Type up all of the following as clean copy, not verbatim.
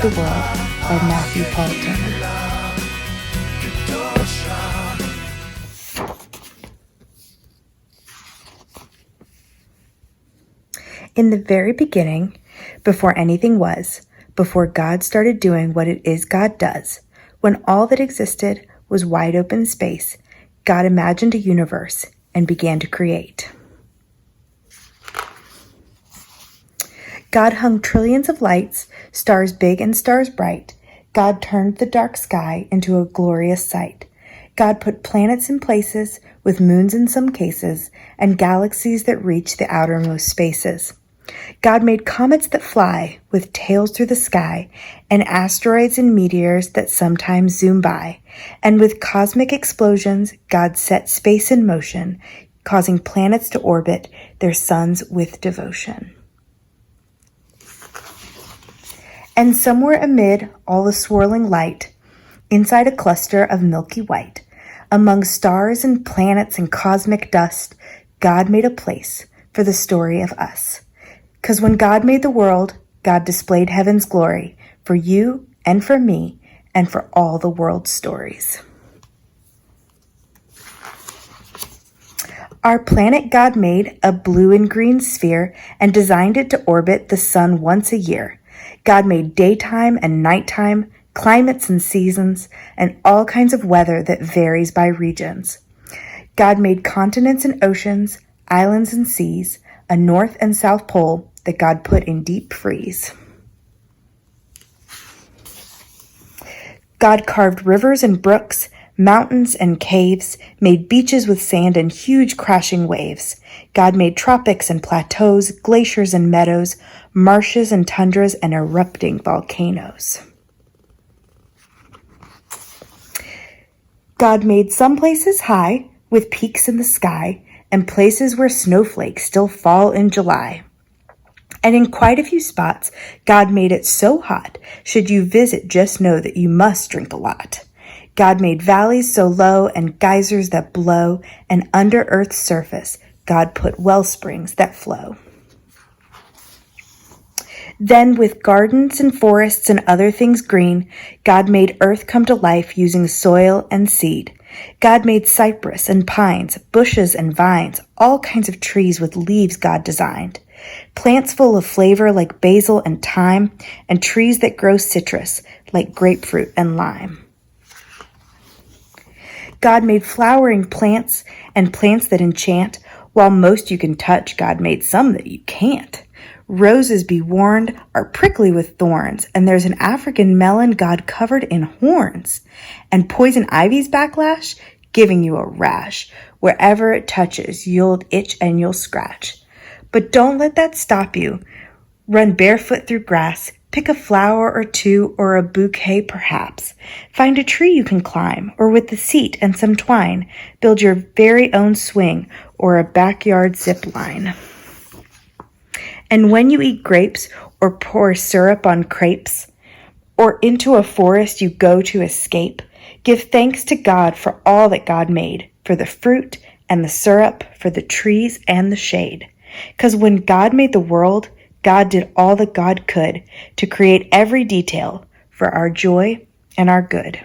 the World by Matthew Paul Turner. In the very beginning, before anything was, before God started doing what it is God does, when all that existed was wide open space, God imagined a universe and began to create. God hung trillions of lights, stars big and stars bright. God turned the dark sky into a glorious sight. God put planets in places, with moons in some cases, and galaxies that reach the outermost spaces. God made comets that fly, with tails through the sky, and asteroids and meteors that sometimes zoom by. And with cosmic explosions, God set space in motion, causing planets to orbit their suns with devotion. And somewhere amid all the swirling light, inside a cluster of milky white, among stars and planets and cosmic dust, God made a place for the story of us. 'Cause when God made the world, God displayed heaven's glory for you and for me and for all the world's stories. Our planet God made a blue and green sphere and designed it to orbit the sun once a year. God made daytime and nighttime, climates and seasons, and all kinds of weather that varies by regions. God made continents and oceans, islands and seas, a north and south pole that God put in deep freeze. God carved rivers and brooks, mountains and caves, made beaches with sand and huge crashing waves. God made tropics and plateaus, glaciers and meadows, marshes and tundras, and erupting volcanoes. God made some places high, with peaks in the sky, and places where snowflakes still fall in July. And in quite a few spots, God made it so hot, should you visit, just know that you must drink a lot. God made valleys so low and geysers that blow, and under Earth's surface, God put well springs that flow. Then with gardens and forests and other things green, God made Earth come to life using soil and seed. God made cypress and pines, bushes and vines, all kinds of trees with leaves God designed. Plants full of flavor like basil and thyme, and trees that grow citrus like grapefruit and lime. God made flowering plants and plants that enchant, while most you can touch, God made some that you can't. Roses, be warned, are prickly with thorns, and there's an African melon God covered in horns. And poison ivy's backlash, giving you a rash. Wherever it touches, you'll itch and you'll scratch. But don't let that stop you. Run barefoot through grass, pick a flower or two or a bouquet perhaps. Find a tree you can climb, or with the seat and some twine, build your very own swing or a backyard zip line. And when you eat grapes or pour syrup on crepes, or into a forest you go to escape, give thanks to God for all that God made, for the fruit and the syrup, for the trees and the shade. 'Cause when God made the world, God did all that God could to create every detail for our joy and our good.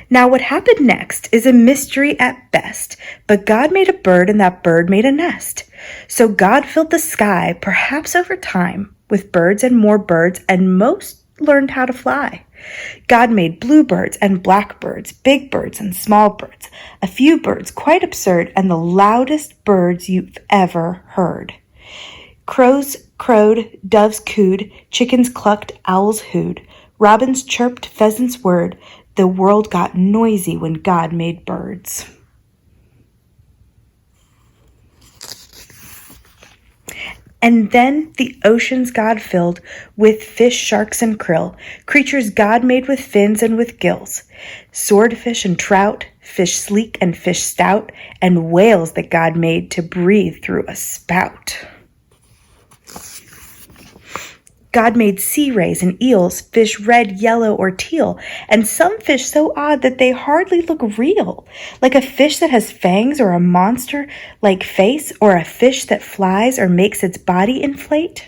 Now what happened next is a mystery at best, but God made a bird and that bird made a nest. So God filled the sky, perhaps over time, with birds and more birds, and most learned how to fly. God made bluebirds and blackbirds, big birds and small birds, a few birds quite absurd, and the loudest birds you've ever heard. Crows crowed, doves cooed, chickens clucked, owls hooed, robins chirped, pheasants whirred. The world got noisy when God made birds. And then the oceans God filled with fish, sharks, and krill, creatures God made with fins and with gills, swordfish and trout, fish sleek and fish stout, and whales that God made to breathe through a spout. God made sea rays and eels, fish red, yellow, or teal, and some fish so odd that they hardly look real, like a fish that has fangs or a monster-like face, or a fish that flies or makes its body inflate.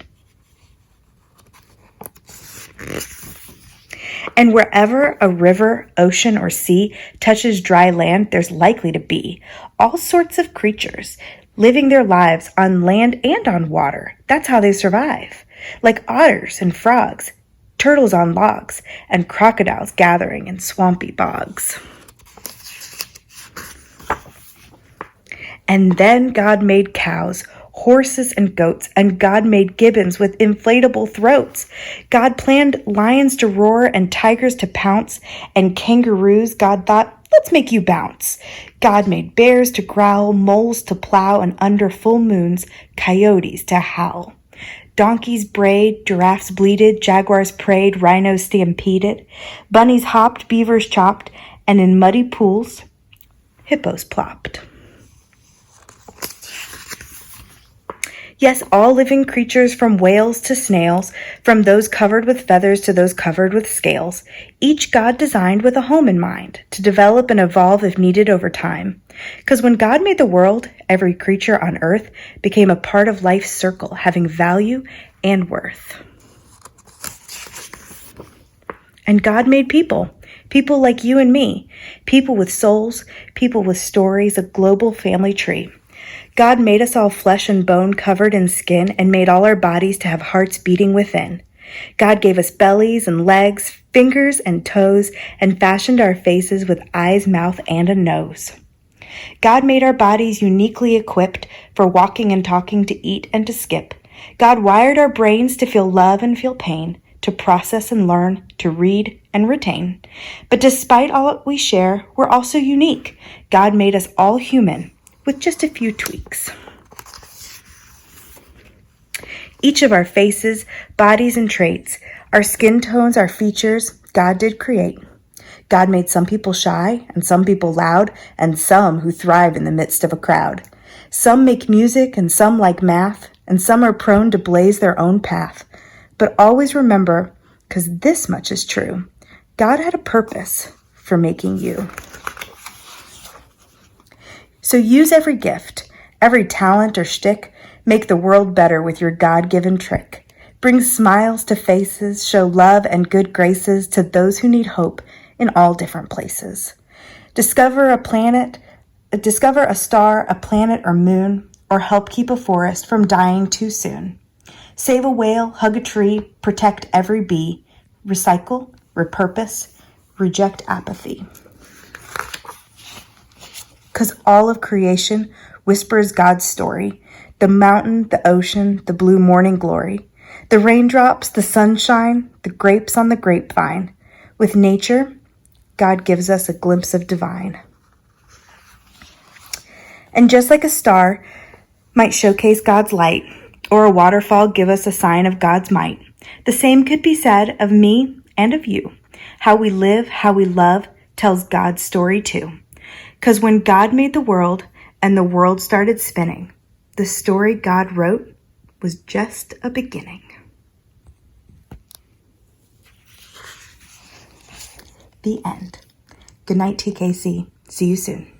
And wherever a river, ocean, or sea touches dry land, there's likely to be all sorts of creatures living their lives on land and on water. That's how they survive. Like otters and frogs, turtles on logs, and crocodiles gathering in swampy bogs. And then God made cows, horses, and goats, and God made gibbons with inflatable throats. God planned lions to roar and tigers to pounce, and kangaroos, God thought, let's make you bounce. God made bears to growl, moles to plow, and under full moons, coyotes to howl. Donkeys brayed, giraffes bleated, jaguars prayed, rhinos stampeded, bunnies hopped, beavers chopped, and in muddy pools, hippos plopped. Yes, all living creatures from whales to snails, from those covered with feathers to those covered with scales, each God designed with a home in mind, to develop and evolve if needed over time. Because when God made the world, every creature on earth became a part of life's circle, having value and worth. And God made people like you and me, people with souls, people with stories, a global family tree. God made us all flesh and bone covered in skin and made all our bodies to have hearts beating within. God gave us bellies and legs, fingers and toes, and fashioned our faces with eyes, mouth, and a nose. God made our bodies uniquely equipped for walking and talking, to eat and to skip. God wired our brains to feel love and feel pain, to process and learn, to read and retain. But despite all that we share, we're also unique. God made us all human, with just a few tweaks. Each of our faces, bodies, and traits, our skin tones, our features, God did create. God made some people shy, and some people loud, and some who thrive in the midst of a crowd. Some make music, and some like math, and some are prone to blaze their own path. But always remember, because this much is true, God had a purpose for making you. So use every gift, every talent or shtick, make the world better with your God-given trick. Bring smiles to faces, show love and good graces to those who need hope in all different places. Discover a star, a planet, or moon, or help keep a forest from dying too soon. Save a whale, hug a tree, protect every bee, recycle, repurpose, reject apathy. Because all of creation whispers God's story, the mountain, the ocean, the blue morning glory, the raindrops, the sunshine, the grapes on the grapevine. With nature, God gives us a glimpse of divine. And just like a star might showcase God's light, or a waterfall give us a sign of God's might, the same could be said of me and of you. How we live, how we love, tells God's story too. Because when God made the world and the world started spinning, the story God wrote was just a beginning. The end. Good night, TKC. See you soon.